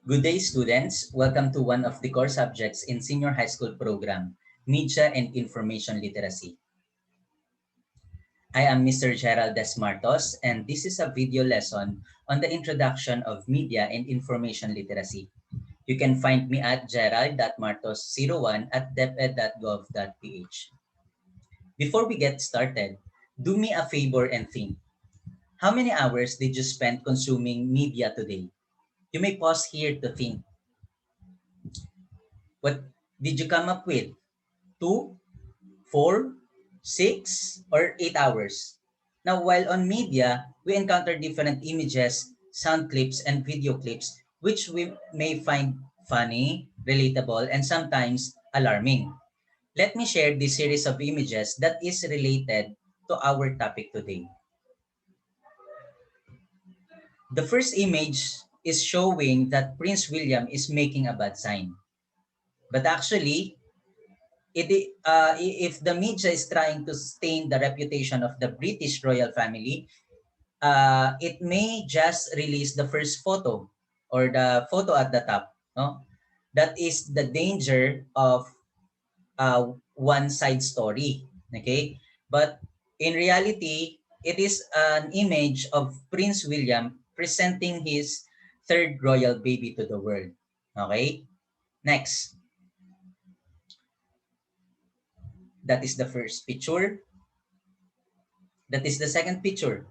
Good day, students. Welcome to one of the core subjects in senior high school program, Media and Information Literacy. I am Mr. Gerald Desmartos, and this is a video lesson on the introduction of media and information literacy. You can find me at gerald.martos01 at deped.gov.ph. Before we get started, do me a favor and think. How many hours did you spend consuming media today? You may pause here to think. What did you come up with? 2, 4, 6, or 8 hours? Now, while on media, we encounter different images, sound clips, and video clips, which we may find funny, relatable, and sometimes alarming. Let me share this series of images that is related to our topic today. The first image is showing that Prince William is making a bad sign. But actually, if the media is trying to stain the reputation of the British royal family, it may just release the first photo or the photo at the top. No? That is the danger of one side story. Okay? But in reality, it is an image of Prince William presenting his third royal baby to the world. Okay? Next. That is the first picture. That is the second picture.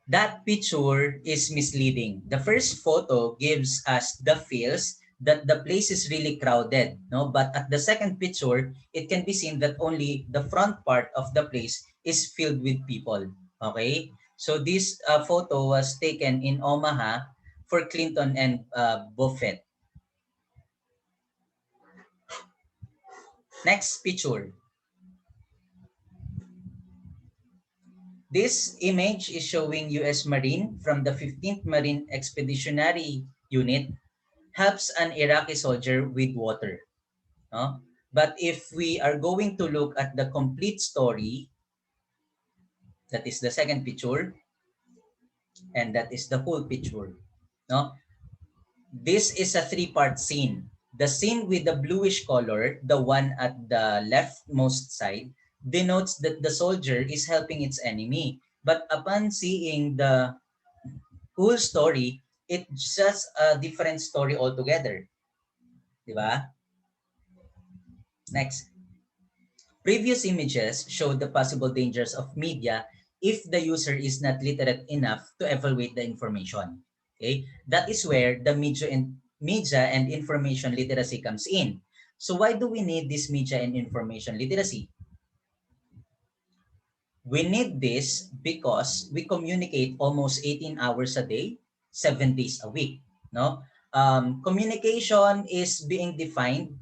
That picture is misleading. The first photo gives us the feels that the place is really crowded, no? But at the second picture, it can be seen that only the front part of the place is filled with people. Okay? So this photo was taken in Omaha for Clinton and Buffett. Next picture. This image is showing U.S. Marine from the 15th Marine Expeditionary Unit helps an Iraqi soldier with water. No? But if we are going to look at the complete story, that is the second picture, and that is the whole picture. No? This is a three-part scene. The scene with the bluish color, the one at the leftmost side, denotes that the soldier is helping its enemy. But upon seeing the whole story, it's just a different story altogether. Diba? Next. Previous images showed the possible dangers of media if the user is not literate enough to evaluate the information. Okay? That is where the media and information literacy comes in. So why do we need this media and information literacy? We need this because we communicate almost 18 hours a day, 7 days a week. No? Communication is being defined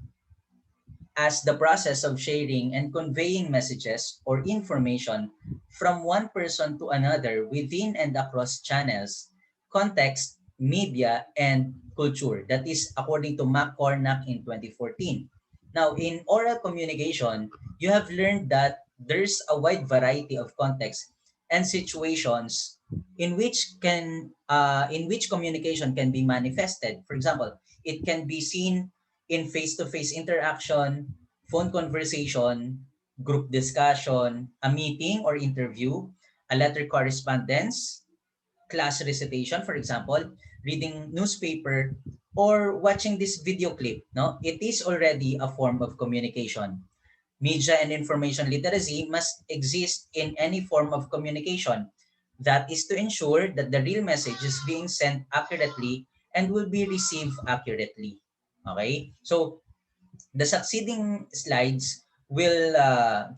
as the process of sharing and conveying messages or information from one person to another within and across channels, context, media, and culture. That is according to McCornack in 2014. Now, in oral communication, you have learned that there's a wide variety of contexts and situations in which communication can be manifested. For example, it can be seen in face-to-face interaction, phone conversation, group discussion, a meeting or interview, a letter correspondence, class recitation, for example, reading newspaper, or watching this video clip. No, it is already a form of communication. Media and information literacy must exist in any form of communication. That is to ensure that the real message is being sent accurately and will be received accurately. Okay? So, the succeeding slides will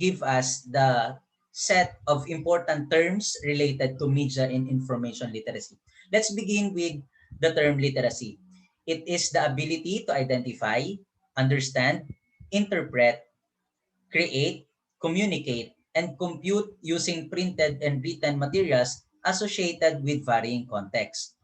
give us the set of important terms related to media and information literacy. Let's begin with the term literacy. It is the ability to identify, understand, interpret, create, communicate, and compute using printed and written materials associated with varying contexts.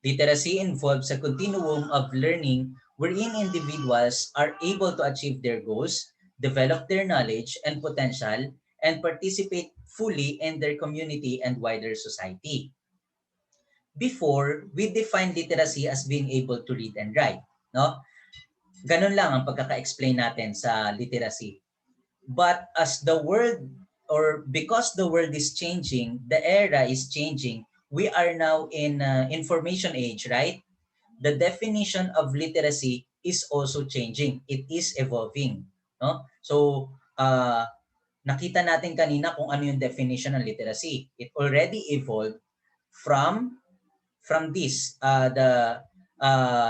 Literacy involves a continuum of learning wherein individuals are able to achieve their goals, develop their knowledge and potential, and participate fully in their community and wider society. Before, we define literacy as being able to read and write, no? Ganun lang ang pagkaka-explain natin sa literacy. But as the world, or because the world is changing, the era is changing, we are now in information age, right? The definition of literacy is also changing. It is evolving, no? So, nakita natin kanina kung ano yung definition ng literacy. It already evolved from this, the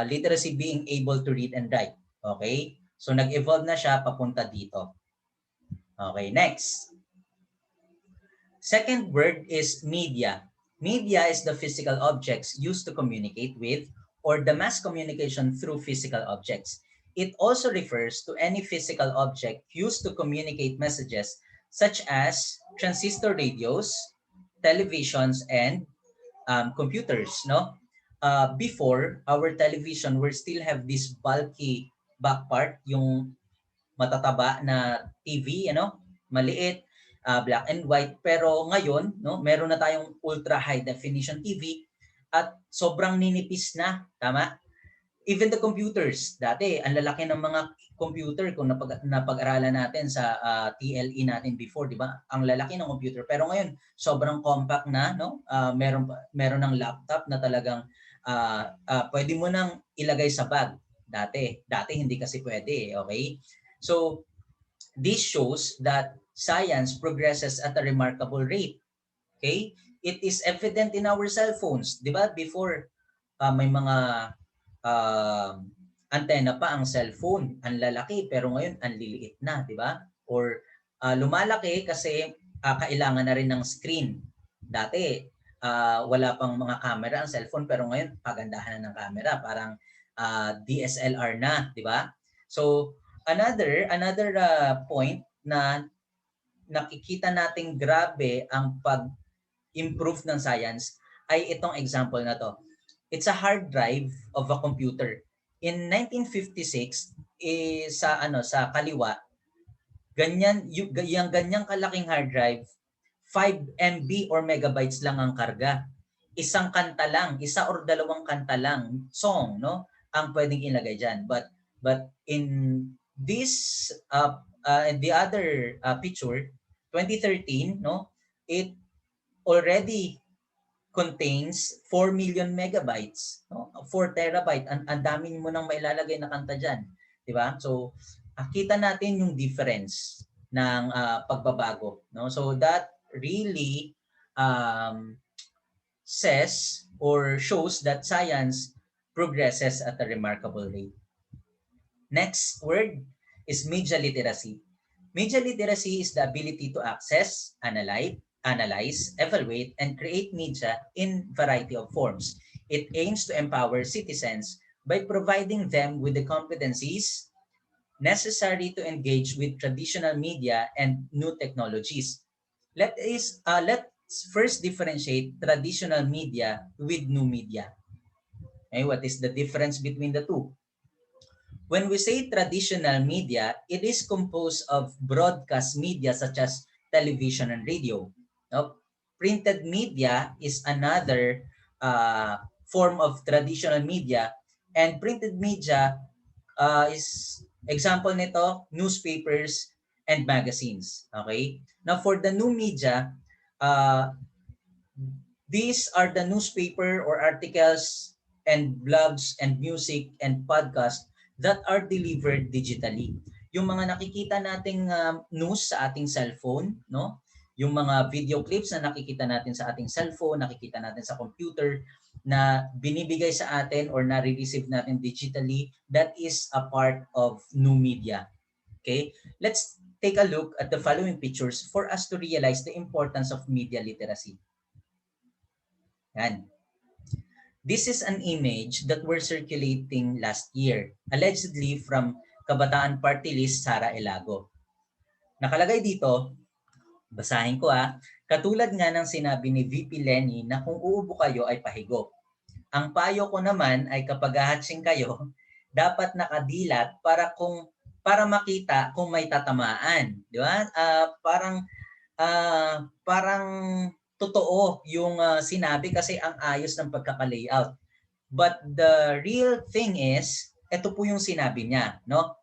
literacy being able to read and write. Okay? So, nag-evolve na siya papunta dito. Okay, next. Second word is media. Media is the physical objects used to communicate with, or the mass communication through physical objects. It also refers to any physical object used to communicate messages such as transistor radios, televisions, and computers. No, before our television, we still have this bulky back part, yung matataba na TV, maliit, black and white. Pero ngayon, no, meron na tayong ultra high definition TV at sobrang ninipis na, tama? Even the computers, dati ang lalaki ng mga computer kung napag-aralan natin sa TLE natin before, di ba? Ang lalaki ng computer. Pero ngayon, sobrang compact na, no? Meron ng laptop na talagang pwede mo nang ilagay sa bag. Dati hindi kasi pwede, okay? So, this shows that science progresses at a remarkable rate. Okay? It is evident in our cell phones. Di ba? Before, may mga antenna pa ang cellphone. Ang lalaki, pero ngayon, ang liliit na. Di ba? Or lumalaki kasi kailangan na rin ng screen. Dati, wala pang mga camera ang cellphone, pero ngayon, pagandahan na ng camera. Parang DSLR na. Di ba? So, another point na nakikita nating grabe ang pag-improve ng science ay itong example na to. It's a hard drive of a computer. In 1956, sa kaliwa, yung ganyang kalaking hard drive, 5 MB or megabytes lang ang karga. Isang kanta lang, isa or dalawang kanta lang, song, no, ang pwedeng ilagay diyan. But in this the other picture, 2013, no, it already contains 4 million megabytes, no? 4 terabyte. Ang dami mo nang mailalagay na kanta diyan, 'di ba? So, kita natin yung difference ng pagbabago, no? So that really says or shows that science progresses at a remarkable rate. Next word is media literacy. Media literacy is the ability to access, analyze, evaluate, and create media in variety of forms. It aims to empower citizens by providing them with the competencies necessary to engage with traditional media and new technologies. Let's first differentiate traditional media with new media. Okay, what is the difference between the two? When we say traditional media, it is composed of broadcast media such as television and radio. No? Printed media is another form of traditional media, and printed media is example nito, newspapers and magazines. Okay? Now for the new media, these are the newspaper or articles and blogs and music and podcast that are delivered digitally. Yung mga nakikita nating news sa ating cellphone, no? Yung mga video clips na nakikita natin sa ating cellphone, nakikita natin sa computer, na binibigay sa atin or na-receive natin digitally, that is a part of new media. Okay? Let's take a look at the following pictures for us to realize the importance of media literacy. Yan. This is an image that were circulating last year, allegedly from Kabataan Party List Sara Elago. Nakalagay dito, basahin ko katulad nga ng sinabi ni VP Lenny na kung uubo kayo ay pahigo. Ang payo ko naman ay kapag hahatsing kayo, dapat nakadilat para makita kung may tatamaan, di ba? Parang totoo yung sinabi kasi ang ayos ng pagkaka-layout. But the real thing is, ito po yung sinabi niya, no?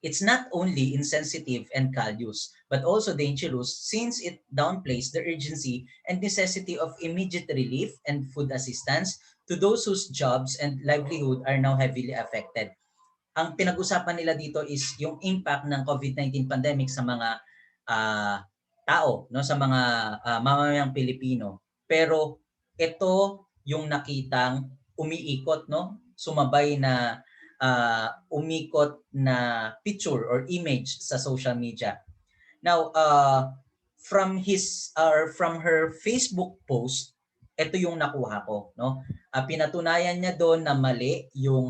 It's not only insensitive and callous, but also dangerous since it downplays the urgency and necessity of immediate relief and food assistance to those whose jobs and livelihood are now heavily affected. Ang pinag-usapan nila dito is yung impact ng COVID-19 pandemic sa mga ah, tao, no, sa mga mamamayang Pilipino. Pero ito yung nakitang umiikot, no, sumabay na umikot na picture or image sa social media. Now, from her Facebook post, ito yung nakuha ko, no? Pinatunayan niya doon na mali yung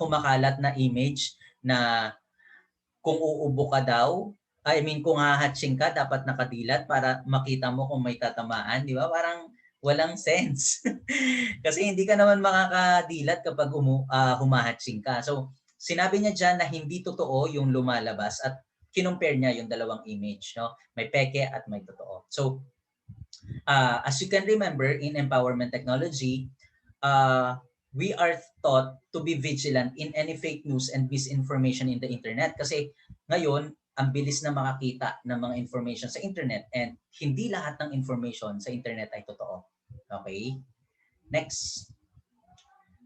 kumakalat na image na kung uubo ka daw, I mean kung hahatsing ka dapat nakadilat para makita mo kung may tatamaan, di ba? Parang walang sense. Kasi hindi ka naman makakadilat kapag humahatsing ka. So, sinabi niya diyan na hindi totoo yung lumalabas at kinumpare niya yung dalawang image, no? May peke at may totoo. So, as you can remember in empowerment technology, we are taught to be vigilant in any fake news and misinformation in the internet kasi ngayon ang bilis na makakita ng mga information sa internet and hindi lahat ng information sa internet ay totoo. Okay? Next.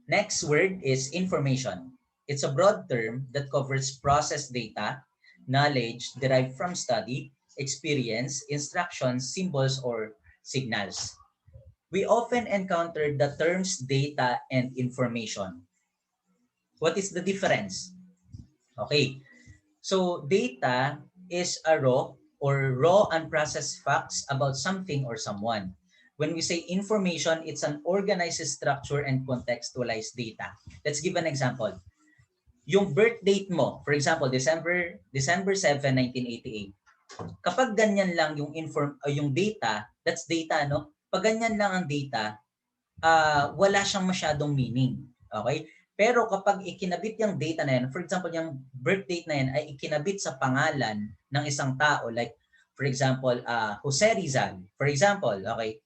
Next word is information. It's a broad term that covers processed data, knowledge derived from study, experience, instructions, symbols, or signals. We often encounter the terms data and information. What is the difference? Okay, so data is a raw unprocessed facts about something or someone. When we say information, it's an organized structure and contextualized data. Let's give an example. Yung birth date mo, for example, December 7, 1988. Kapag ganyan lang yung data, that's data, no? Pag ganyan lang ang data, wala siyang masyadong meaning. Okay? Pero kapag ikinabit yung data na yan, for example, yung birth date na yan ay ikinabit sa pangalan ng isang tao, like, for example, Jose Rizal, for example, okay,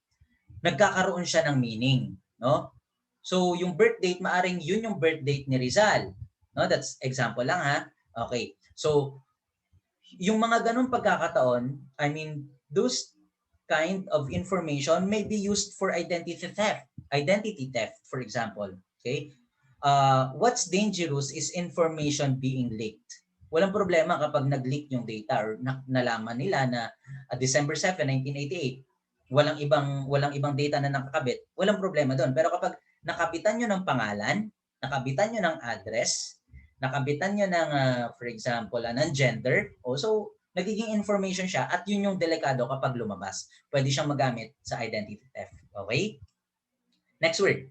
nagkakaroon siya ng meaning, no? So, yung birth date, maaring yun yung birth date ni Rizal. No? That's example lang, ha? Okay. So, yung mga ganun pagkakataon, I mean, those kind of information may be used for identity theft, for example. Okay? What's dangerous is information being leaked. Walang problema kapag nag-leak yung data or nalaman nila na December 7, 1988, walang ibang data na nakakabit. Walang problema doon. Pero kapag nakabitan nyo ng pangalan, nakabitan nyo ng address, nakabitan nyo ng, for example, ng gender, also, nagiging information siya at yun yung delikado kapag lumabas. Pwede siyang magamit sa identity theft. Okay? Next word.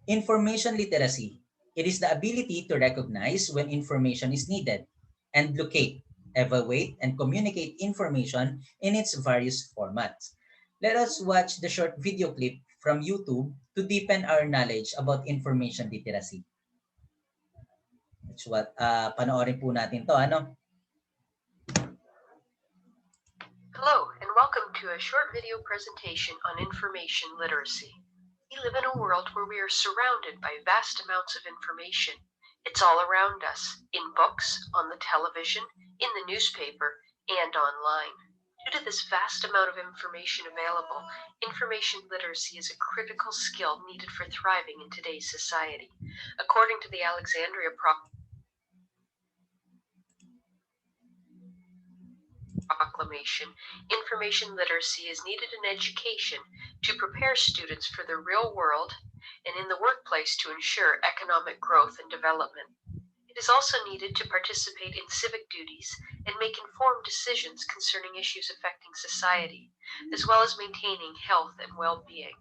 Information literacy. It is the ability to recognize when information is needed and locate, evaluate, and communicate information in its various formats. Let us watch the short video clip from YouTube to deepen our knowledge about information literacy. That's what, panoorin po natin to, ano? Hello, and welcome to a short video presentation on information literacy. We live in a world where we are surrounded by vast amounts of information. It's all around us, in books, on the television, in the newspaper, and online. Due to this vast amount of information available, information literacy is a critical skill needed for thriving in today's society. According to the Alexandria Proclamation, information literacy is needed in education to prepare students for the real world and in the workplace to ensure economic growth and development. It is also needed to participate in civic duties and make informed decisions concerning issues affecting society, as well as maintaining health and well-being.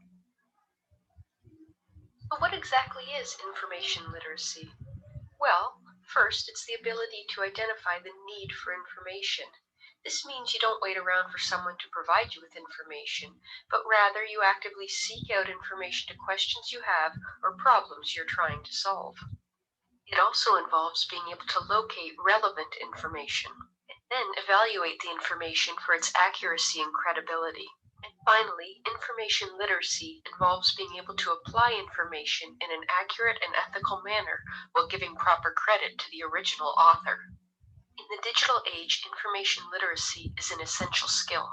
But what exactly is information literacy? Well, first, it's the ability to identify the need for information. This means you don't wait around for someone to provide you with information, but rather you actively seek out information to questions you have or problems you're trying to solve. It also involves being able to locate relevant information and then evaluate the information for its accuracy and credibility. Finally, information literacy involves being able to apply information in an accurate and ethical manner while giving proper credit to the original author. In the digital age, information literacy is an essential skill.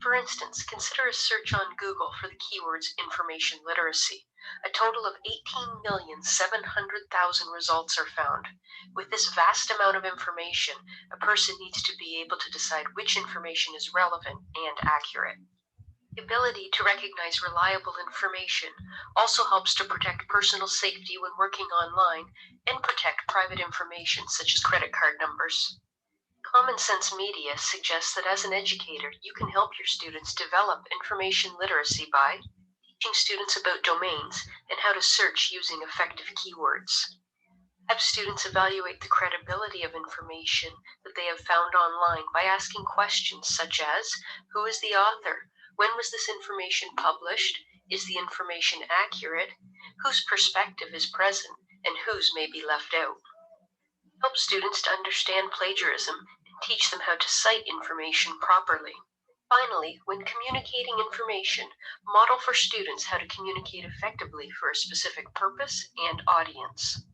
For instance, consider a search on Google for the keywords information literacy. A total of 18,700,000 results are found. With this vast amount of information, a person needs to be able to decide which information is relevant and accurate. The ability to recognize reliable information also helps to protect personal safety when working online and protect private information such as credit card numbers. Common Sense Media suggests that as an educator, you can help your students develop information literacy by teaching students about domains and how to search using effective keywords. Have students evaluate the credibility of information that they have found online by asking questions such as, who is the author? When was this information published? Is the information accurate? Whose perspective is present and whose may be left out? Help students to understand plagiarism and teach them how to cite information properly. Finally, when communicating information, model for students how to communicate effectively for a specific purpose and audience.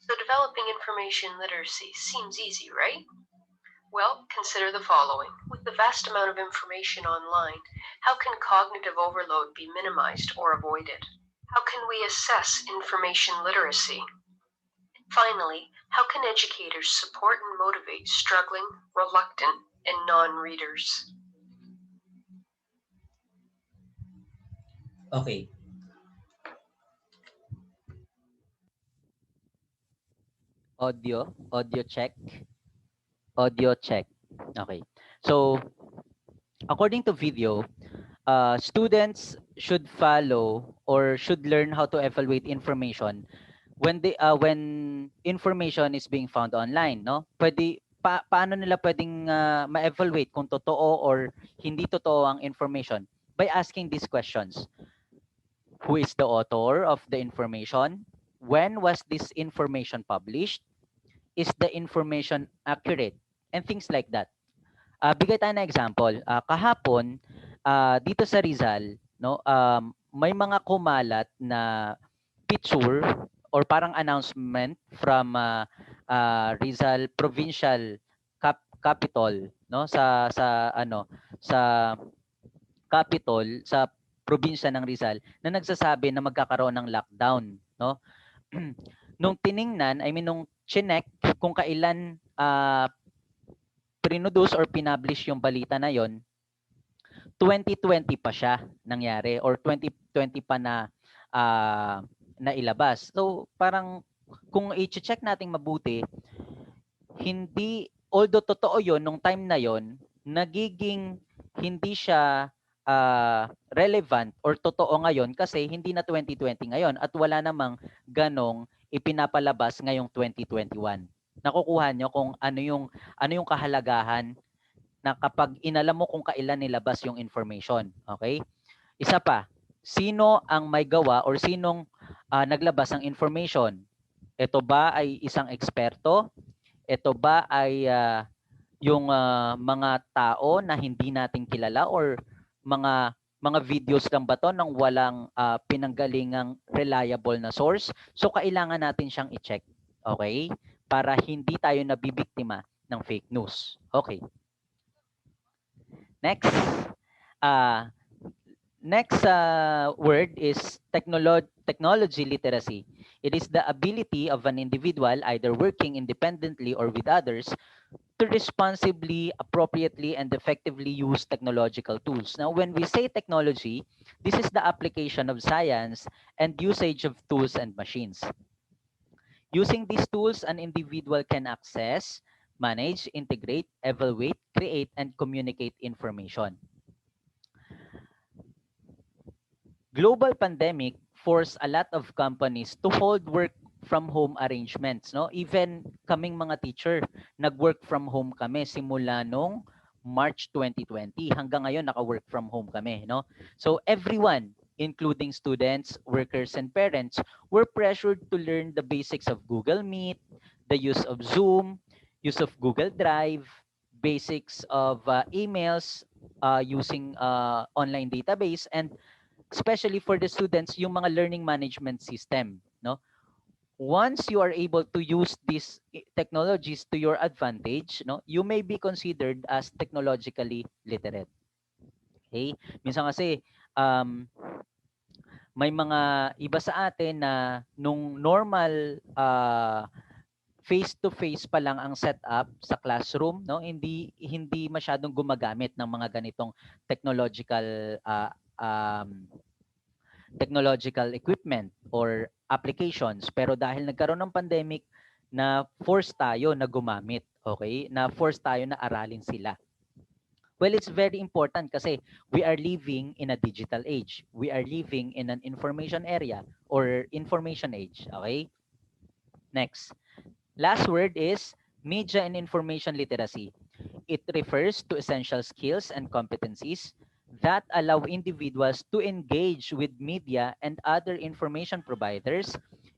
So developing information literacy seems easy, right? Well, consider the following. With the vast amount of information online, how can cognitive overload be minimized or avoided? How can we assess information literacy? Finally, how can educators support and motivate struggling, reluctant, and non-readers? Okay. Audio check, audio check. Okay. So, according to video, students should follow or should learn how to evaluate information when information is being found online, no? Paano nila pwedeng ma-evaluate kung totoo or hindi totoo ang information by asking these questions. Who is the author of the information? When was this information published? Is the information accurate? And things like that. Bigay tayo ng example. Kahapon, dito sa Rizal, no, may mga kumalat na picture or parang announcement from Rizal Provincial Capital, no, sa capital sa probinsya ng Rizal na nagsasabi na magkakaroon ng lockdown, no. Nung tiningnan, I mean nung chinek kung kailan produce or pinablish yung balita na yon, 2020 pa siya nangyari or 2020 pa na nailabas. So parang kung i-check nating mabuti, hindi, although totoo yon nung time na yon, nagiging hindi siya relevant or totoo ngayon kasi hindi na 2020 ngayon at wala namang ganong ipinapalabas ngayong 2021. Nakukuha nyo kung ano yung kahalagahan na kapag inalam mo kung kailan nilabas yung information. Okay? Isa pa, sino ang may gawa or sinong naglabas ng information? Ito ba ay isang eksperto? Ito ba ay yung mga tao na hindi natin kilala or mga videos lang ba to ng walang pinanggalingang reliable na source? So kailangan natin siyang i-check. Okay? Para hindi tayo nabibiktima ng fake news. Okay. Next. Next word is technology literacy. It is the ability of an individual, either working independently or with others, to responsibly, appropriately, and effectively use technological tools. Now, when we say technology, this is the application of science and usage of tools and machines. Using these tools, an individual can access, manage, integrate, evaluate, create, and communicate information. Global pandemic forced a lot of companies to hold work from home arrangements, no? Even kaming mga teacher, nag-work from home kami simula nung March 2020 hanggang ngayon naka-work from home kami, no? So everyone, including students, workers, and parents, were pressured to learn the basics of Google Meet, the use of Zoom, use of Google Drive, basics of emails, using online database, and especially for the students, yung mga learning management system, no? Once you are able to use these technologies to your advantage, no, you may be considered as technologically literate. Okay? Minsan kasi may mga iba sa atin na nung normal face to face pa lang ang setup sa classroom, no, hindi masyadong gumagamit ng mga ganitong technological technological equipment or applications, pero dahil nagkaroon ng pandemic, na force tayo na gumamit, okay, na force tayo na aralin sila. Well, it's very important kasi we are living in a digital age. We are living in an information area or information age. Okay? Next. Last word is media and information literacy. It refers to essential skills and competencies that allow individuals to engage with media and other information providers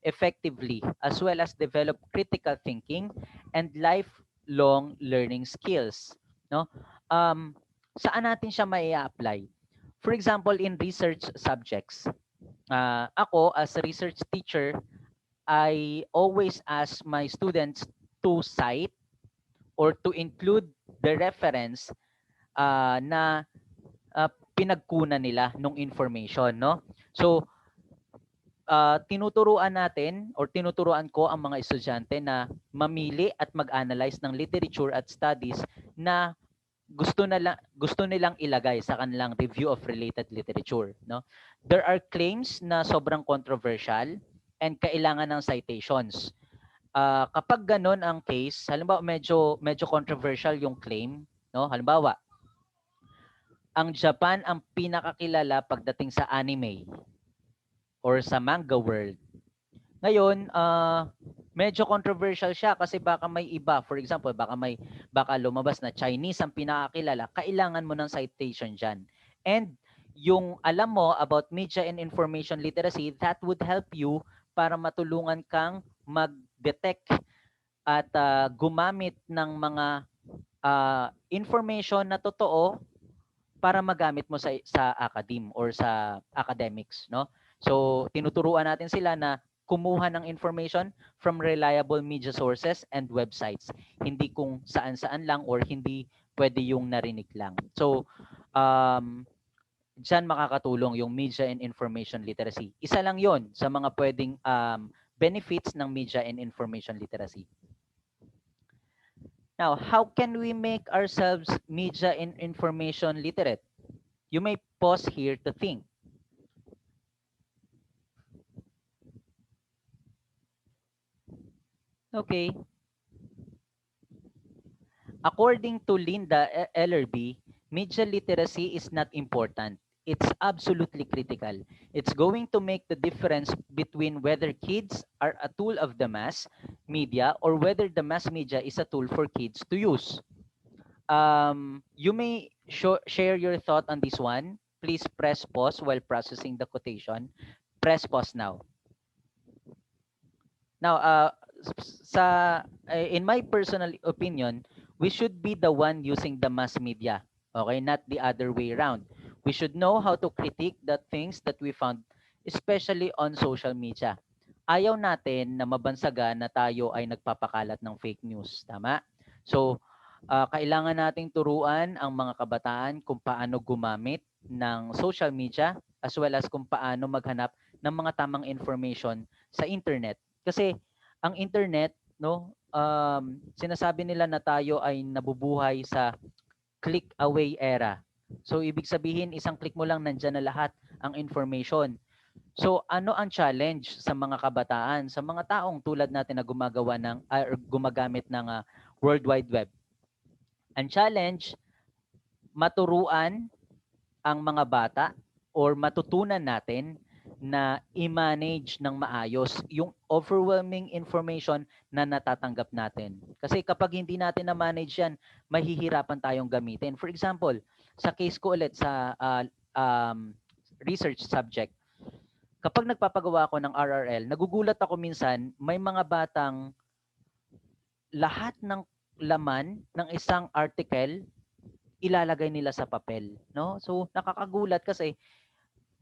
effectively, as well as develop critical thinking and lifelong learning skills. No? Saan natin siya mai apply? For example, in research subjects, ako as a research teacher, I always ask my students to cite or to include the reference na pinagkunan nila nung information, no? So, tinuturuan natin or tinuturuan ko ang mga estudyante na mamili at mag-analyze ng literature at studies na gusto nilang ilagay sa kanilang review of related literature, no? There are claims na sobrang controversial and kailangan ng citations. Kapag ganun ang case, halimbawa medyo controversial yung claim, no? Halimbawa, ang Japan ang pinakakilala pagdating sa anime or sa manga world. Ngayon, medyo controversial siya kasi baka may iba, for example, baka lumabas na Chinese ang pinakakilala, kailangan mo ng citation diyan. And yung alam mo about media and information literacy, that would help you para matulungan kang mag-detect at gumamit ng mga information na totoo para magamit mo sa academe or sa academics, no? So tinuturuan natin sila na kumuha ng information from reliable media sources and websites, hindi kung saan-saan lang or hindi pwede yung narinig lang. So diyan makakatulong yung media and information literacy. Isa lang 'yon sa mga pwedeng benefits ng media and information literacy. Now, how can we make ourselves media and information literate? You may pause here to think. Okay. According to Linda Ellerby, media literacy is not important. It's absolutely critical. It's going to make the difference between whether kids are a tool of the mass media or whether the mass media is a tool for kids to use. You may share your thought on this one. Please press pause while processing the quotation. Press pause now. Now, in my personal opinion, we should be the one using the mass media, okay, not the other way around. We should know how to critique the things that we found, especially on social media. Ayaw natin na mabansagan na tayo ay nagpapakalat ng fake news, tama? So, kailangan nating turuan ang mga kabataan kung paano gumamit ng social media as well as kung paano maghanap ng mga tamang information sa internet. Kasi ang internet, no, sinasabi nila na tayo ay nabubuhay sa click away era. So ibig sabihin isang click mo lang nandiyan na lahat ang information. So ano ang challenge sa mga kabataan, sa mga taong tulad natin na gumagawa ng gumagamit ng World Wide Web? Ang challenge, maturuan ang mga bata or matutunan natin na i-manage ng maayos yung overwhelming information na natatanggap natin. Kasi kapag hindi natin na-manage yan, mahihirapan tayong gamitin. For example, sa case ko ulit sa research subject, kapag nagpapagawa ako ng RRL, nagugulat ako minsan, may mga batang lahat ng laman ng isang article ilalagay nila sa papel, no? So nakakagulat kasi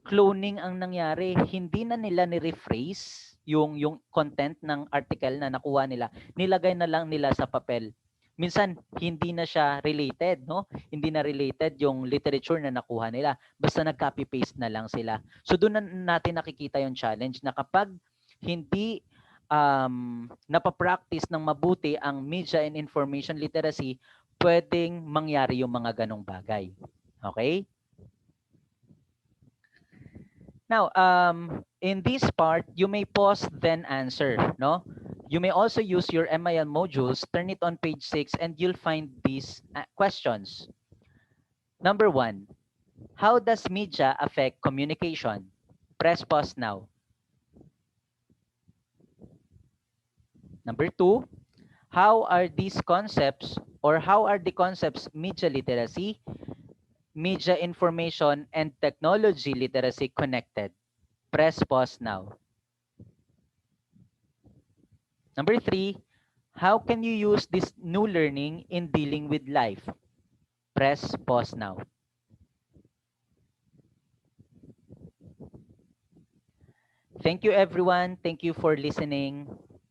cloning ang nangyari. Hindi na nila ni-rephrase yung content ng article na nakuha nila. Nilagay na lang nila sa papel. Minsan hindi na siya related, no? Hindi na related yung literature na nakuha nila. Basta nag-copy paste na lang sila. So doon na natin nakikita yung challenge na kapag hindi napapractice ng mabuti ang media and information literacy, pwedeng mangyari yung mga ganong bagay. Okay? Now, in this part, you may pause then answer, no? You may also use your MIL modules, turn it on page 6, and you'll find these questions. Number 1, how does media affect communication? Press pause now. Number 2, how are these concepts or how are the concepts media literacy, media information, and technology literacy connected? Press pause now. Number 3, how can you use this new learning in dealing with life? Press pause now. Thank you everyone. Thank you for listening.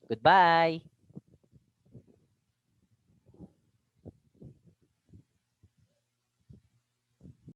Goodbye.